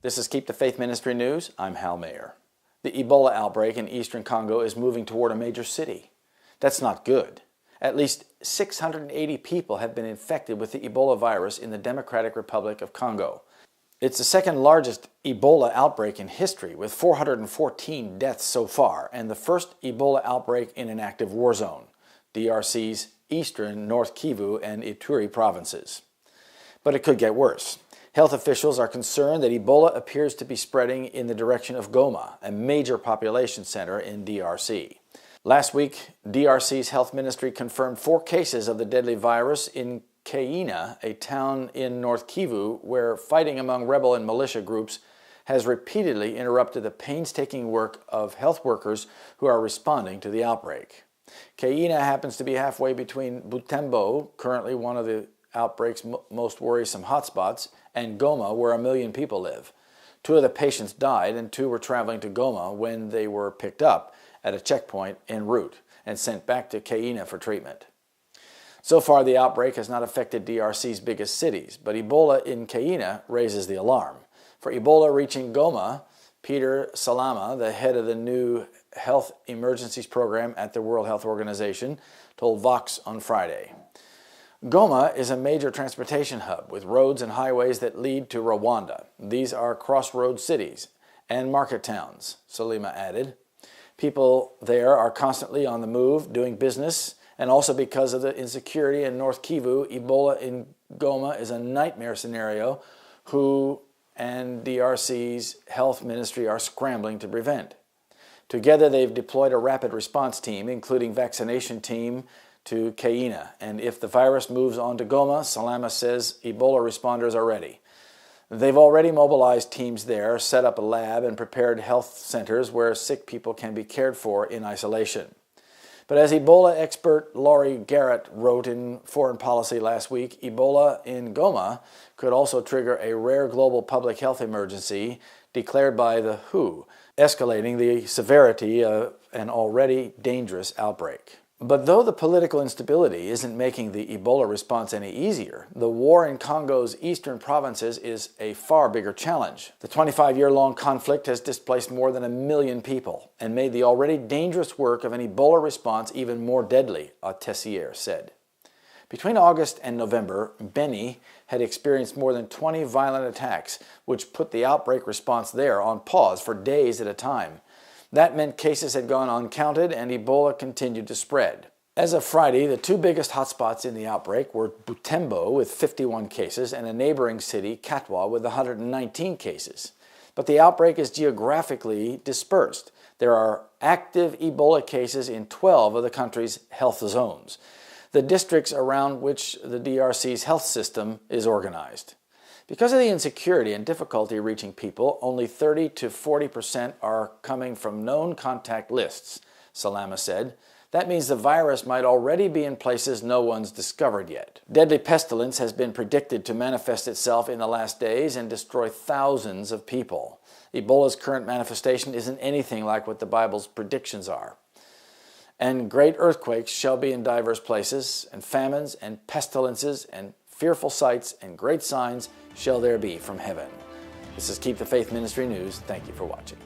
This is Keep the Faith Ministry News. I'm Hal Mayer. The Ebola outbreak in Eastern Congo is moving toward a major city. That's not good. At least 680 people have been infected with the Ebola virus in the Democratic Republic of Congo. It's the second largest Ebola outbreak in history, with 414 deaths so far, and the first Ebola outbreak in an active war zone, DRC's eastern North Kivu and Ituri provinces. But it could get worse. Health officials are concerned that Ebola appears to be spreading in the direction of Goma, a major population center in DRC. Last week, DRC's health ministry confirmed 4 cases of the deadly virus in Kaina, a town in North Kivu, where fighting among rebel and militia groups has repeatedly interrupted the painstaking work of health workers who are responding to the outbreak. Kaina happens to be halfway between Butembo, currently one of the outbreak's most worrisome hotspots, and Goma, where 1 million people live. 2 of the patients died, and 2 were traveling to Goma when they were picked up at a checkpoint en route and sent back to Kaina for treatment. So far, the outbreak has not affected DRC's biggest cities, but Ebola in Kaina raises the alarm. For Ebola reaching Goma, Peter Salama, the head of the new Health Emergencies Program at the World Health Organization, told Vox on Friday. Goma is a major transportation hub with roads and highways that lead to Rwanda. These are crossroad cities and market towns, Salima added. People there are constantly on the move, doing business, and also because of the insecurity in North Kivu, Ebola in Goma is a nightmare scenario who and DRC's health ministry are scrambling to prevent. Together, they've deployed a rapid response team, including vaccination team, to Kaina. And if the virus moves on to Goma, Salama says Ebola responders are ready. They've already mobilized teams there, set up a lab, and prepared health centers where sick people can be cared for in isolation. But as Ebola expert Laurie Garrett wrote in Foreign Policy last week, Ebola in Goma could also trigger a rare global public health emergency declared by the WHO, escalating the severity of an already dangerous outbreak. But though the political instability isn't making the Ebola response any easier, the war in Congo's eastern provinces is a far bigger challenge. The 25-year-long conflict has displaced more than 1 million people and made the already dangerous work of an Ebola response even more deadly, a Tessier said. Between August and November, Beni had experienced more than 20 violent attacks, which put the outbreak response there on pause for days at a time. That meant cases had gone uncounted and Ebola continued to spread. As of Friday, the 2 biggest hotspots in the outbreak were Butembo with 51 cases and a neighboring city, Katwa, with 119 cases. But the outbreak is geographically dispersed. There are active Ebola cases in 12 of the country's health zones, the districts around which the DRC's health system is organized. Because of the insecurity and difficulty reaching people, only 30 to 40% are coming from known contact lists, Salama said. That means the virus might already be in places no one's discovered yet. Deadly pestilence has been predicted to manifest itself in the last days and destroy thousands of people. Ebola's current manifestation isn't anything like what the Bible's predictions are. And great earthquakes shall be in diverse places, and famines and pestilences and fearful sights and great signs shall there be from heaven. This is Keep the Faith Ministry News. Thank you for watching.